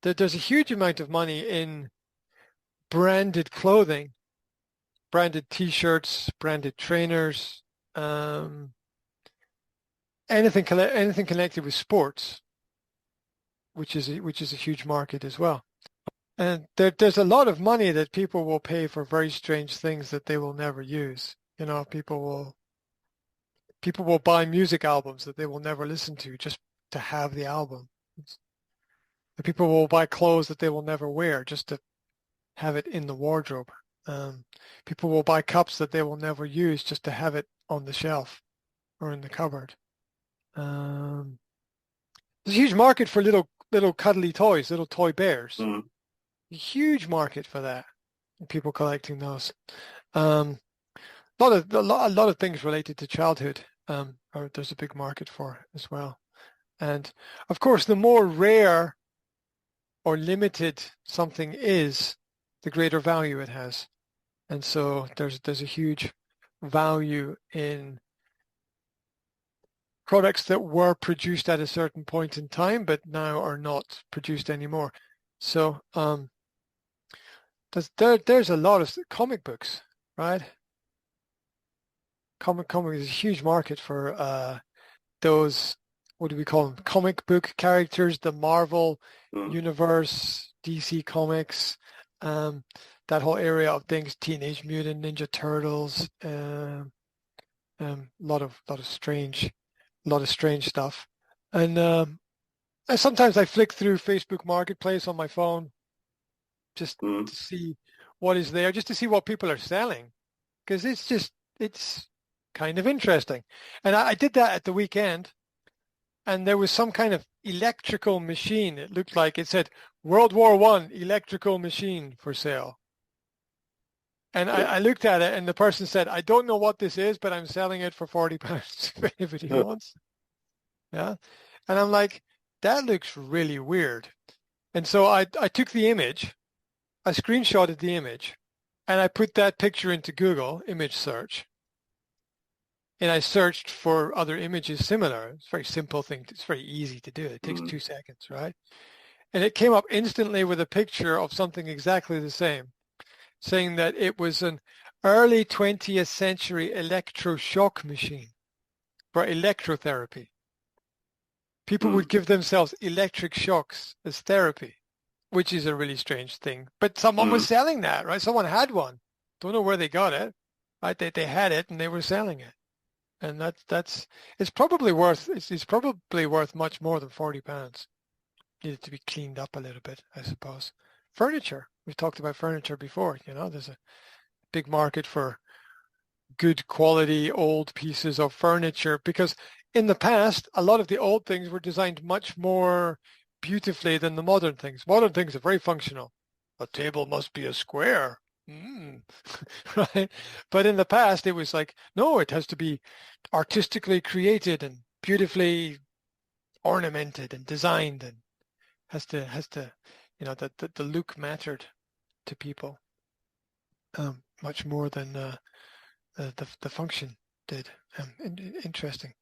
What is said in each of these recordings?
there's a huge amount of money in branded clothing, branded T-shirts, branded trainers, um, anything connected with sports, which is a huge market as well. And there's a lot of money that people will pay for very strange things that they will never use. People will buy music albums that they will never listen to just to have the album. The people will buy clothes that they will never wear just to have it in the wardrobe. Um, People will buy cups that they will never use just to have it on the shelf or in the cupboard. Um, there's a huge market for little cuddly toys, little toy bears. Mm. A huge market for that. People collecting those. Um, a lot of things related to childhood. There's a big market for as well. And of course, the more rare or limited something is, the greater value it has. And so there's a huge value in products that were produced at a certain point in time, but now are not produced anymore. So there's a lot of comic books, right? Comic is a huge market for those, what do we call them? Comic book characters, the Marvel Mm. universe, DC Comics, that whole area of things, Teenage Mutant Ninja Turtles, lot of strange stuff. And sometimes I flick through Facebook Marketplace on my phone just Mm. to see what is there, just to see what people are selling, because it's kind of interesting. And I did that at the weekend, and there was some kind of electrical machine. It looked like it said World War I electrical machine for sale. And I looked at it, and the person said, I don't know what this is, but I'm selling it for £40 if anybody wants. Yeah. And I'm like, that looks really weird. And so I took the image, I screenshotted the image, and I put that picture into Google image search. And I searched for other images similar. It's a very simple thing. It's very easy to do. It takes Mm. 2 seconds, right? And it came up instantly with a picture of something exactly the same, saying that it was an early 20th century electroshock machine for electrotherapy. People would Mm. give themselves electric shocks as therapy, which is a really strange thing. But someone was Mm. selling that, right? Someone had one. Don't know where they got it, right? They had it and they were selling it. And it's probably worth much more than £40. Needed to be cleaned up a little bit, I suppose. Furniture. We've talked about furniture before. There's a big market for good quality old pieces of furniture because in the past, a lot of the old things were designed much more beautifully than the modern things. Modern things are very functional. A table must be a square. Right? But in the past, it was like, no, it has to be artistically created and beautifully ornamented and designed and has to, the look mattered to people much more than the function did. Interesting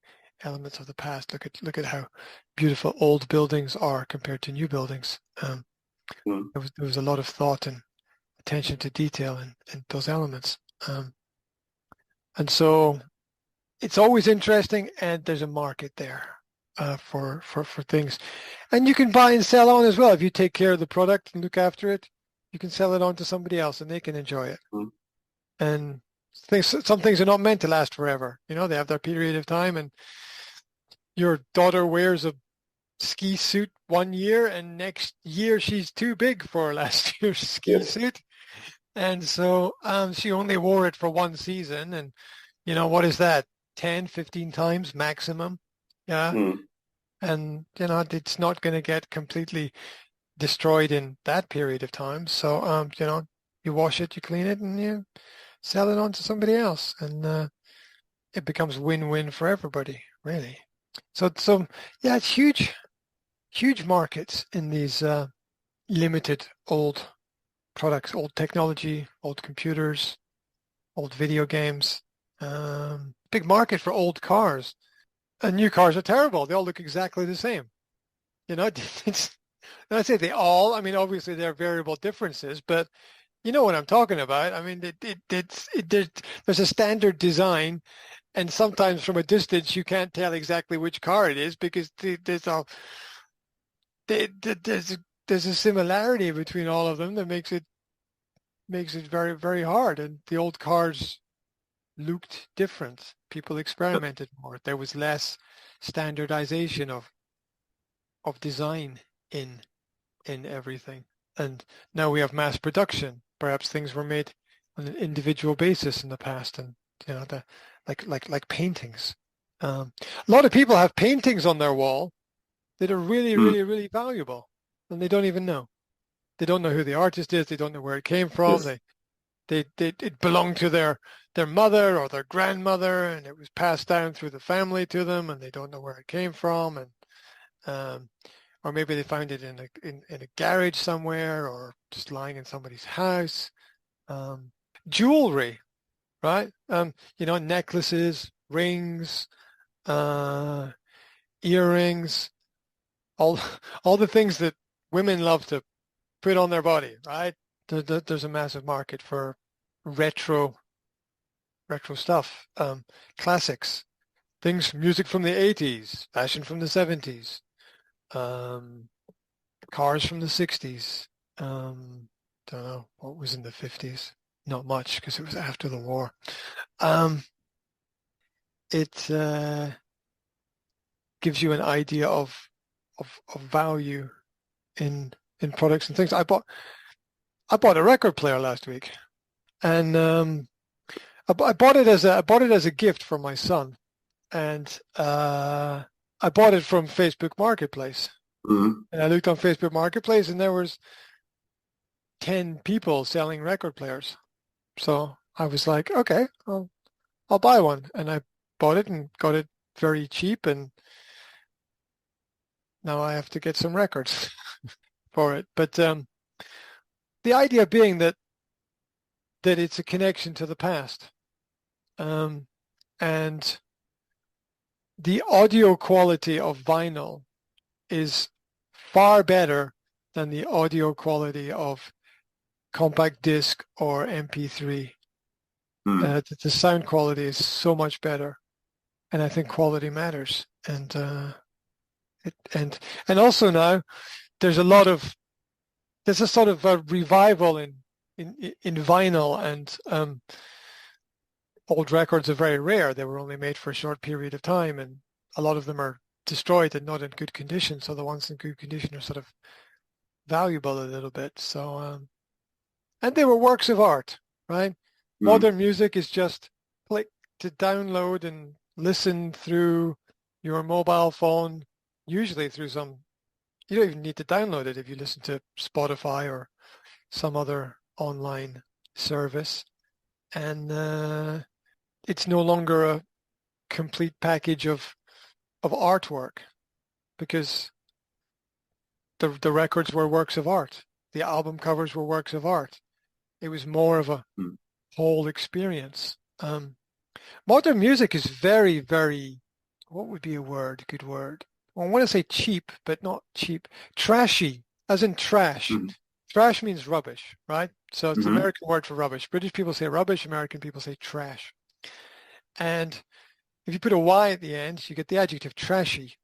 elements of the past. Look at how beautiful old buildings are compared to new buildings. Mm. There was a lot of thought and attention to detail in those elements. And so it's always interesting, and there's a market there for things. And you can buy and sell on as well. If you take care of the product and look after it, you can sell it on to somebody else and they can enjoy it. Mm. And some things are not meant to last forever. They have their period of time, and your daughter wears a ski suit one year and next year she's too big for last year's ski suit. And so she only wore it for one season. And, what is that? 10, 15 times maximum. Yeah. Mm. And, it's not going to get completely destroyed in that period of time. So, you wash it, you clean it, and you sell it on to somebody else. And it becomes win-win for everybody, really. So yeah, it's huge markets in these limited old products, old technology, old computers, old video games. Big market for old cars. And new cars are terrible. They all look exactly the same. It's And I say they all, I mean, obviously there are variable differences, but you know what I'm talking about. I mean, there's a standard design, and sometimes from a distance you can't tell exactly which car it is because there's a similarity between all of them that makes it very, very hard. And the old cars looked different. People experimented more. There was less standardization of design in everything. And now we have mass production. Perhaps things were made on an individual basis in the past, and like paintings. A lot of people have paintings on their wall that are really, Mm. really, really valuable, and they don't even know. They don't know who the artist is. They don't know where it came from. Yes. It belonged to their mother or their grandmother, and it was passed down through the family to them, and they don't know where it came from, and um, or maybe they found it in a garage somewhere, or just lying in somebody's house. Um, Jewelry, right? Necklaces, rings, uh, earrings, all all the things that women love to put on their body, right? There's a massive market for retro retro stuff, classics, things, music from the 80s, fashion from the 70s, um, cars from the 60s. Don't know what was in the 50s. Not much because it was after the war. Um, it gives you an idea of value in products and things. I bought a record player last week, and I bought it as a gift for my son, and I bought it from Facebook Marketplace. Mm. And I looked on Facebook Marketplace, and there was 10 people selling record players. So I was like, okay, I'll buy one, and I bought it and got it very cheap, and now I have to get some records for it. But the idea being that it's a connection to the past, and the audio quality of vinyl is far better than the audio quality of compact disc or MP3. Mm. The sound quality is so much better, and I think quality matters. It, and also now there's a sort of a revival in vinyl, and old records are very rare. They were only made for a short period of time, and a lot of them are destroyed and not in good condition. So the ones in good condition are sort of valuable a little bit. So and they were works of art, right? Mm. Modern music is just click to download and listen through your mobile phone, usually through some, you don't even need to download it if you listen to Spotify or some other online service. And it's no longer a complete package of artwork because the records were works of art. The album covers were works of art. It was more of a Mm. whole experience. Modern music is very, very, what would be a word, good word? Well, I want to say cheap, but not cheap. Trashy, as in trash. Mm. Trash means rubbish, right? So it's the Mm. American word for rubbish. British people say rubbish, American people say trash. And if you put a Y at the end, you get the adjective trashy.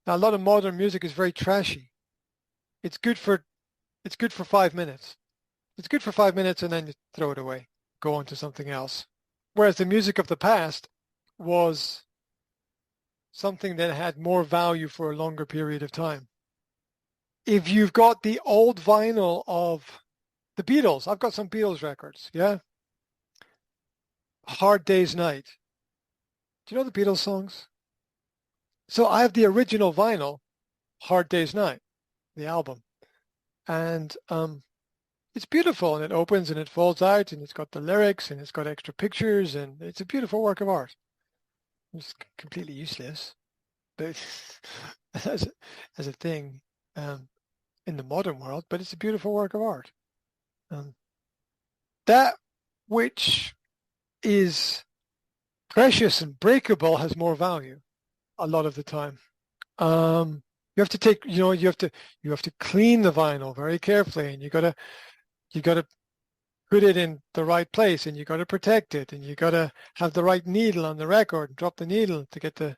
Now, a lot of modern music is very trashy. It's good for it's good for 5 minutes. It's good for 5 minutes and then you throw it away, go on to something else. Whereas the music of the past was something that had more value for a longer period of time. If you've got the old vinyl of the Beatles, I've got some Beatles records, yeah? Hard Day's Night. Do you know the Beatles songs? So I have the original vinyl, Hard Day's Night, the album. And it's beautiful, and it opens and it folds out, and it's got the lyrics, and it's got extra pictures, and it's a beautiful work of art. It's completely useless, but as a thing in the modern world, but it's a beautiful work of art. That which is precious and breakable has more value a lot of the time. You have to take, you have to clean the vinyl very carefully, and you gotta put it in the right place, and you gotta protect it, and you gotta have the right needle on the record and drop the needle to get the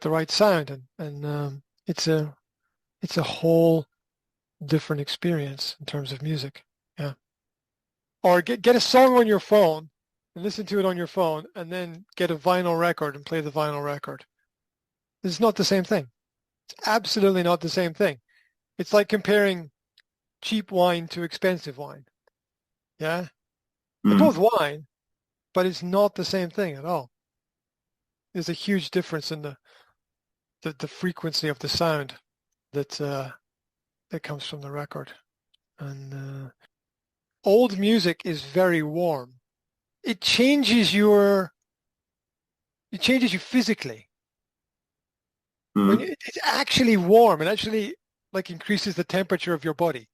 right sound, and it's a whole different experience in terms of music. Yeah. Or get a song on your phone and listen to it on your phone, and then get a vinyl record and play the vinyl record. It's not the same thing. It's absolutely not the same thing. It's like comparing cheap wine to expensive wine. Yeah? They're both wine, but it's not the same thing at all. There's a huge difference in the frequency of the sound that comes from the record. And old music is very warm. It changes you physically. When it's actually warm, it actually like increases the temperature of your body.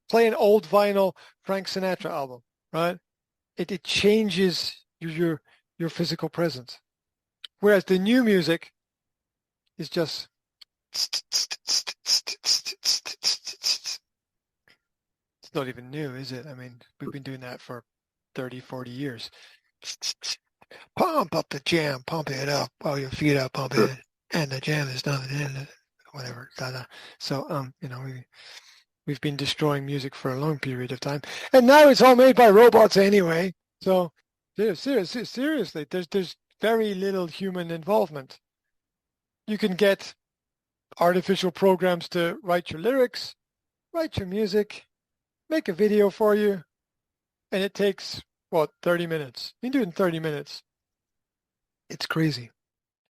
Play an old vinyl Frank Sinatra album, right? It changes your physical presence. Whereas the new music is just it's not even new, is it? I mean, we've been doing that for 30, 40 years. Pump up the jam, pump it up while your feet up, pump it, and the jam is done, whatever. So, we've been destroying music for a long period of time, and now it's all made by robots anyway. So, seriously, there's very little human involvement. You can get artificial programs to write your lyrics, write your music, make a video for you, and it takes, 30 minutes. You can do it in 30 minutes. It's crazy.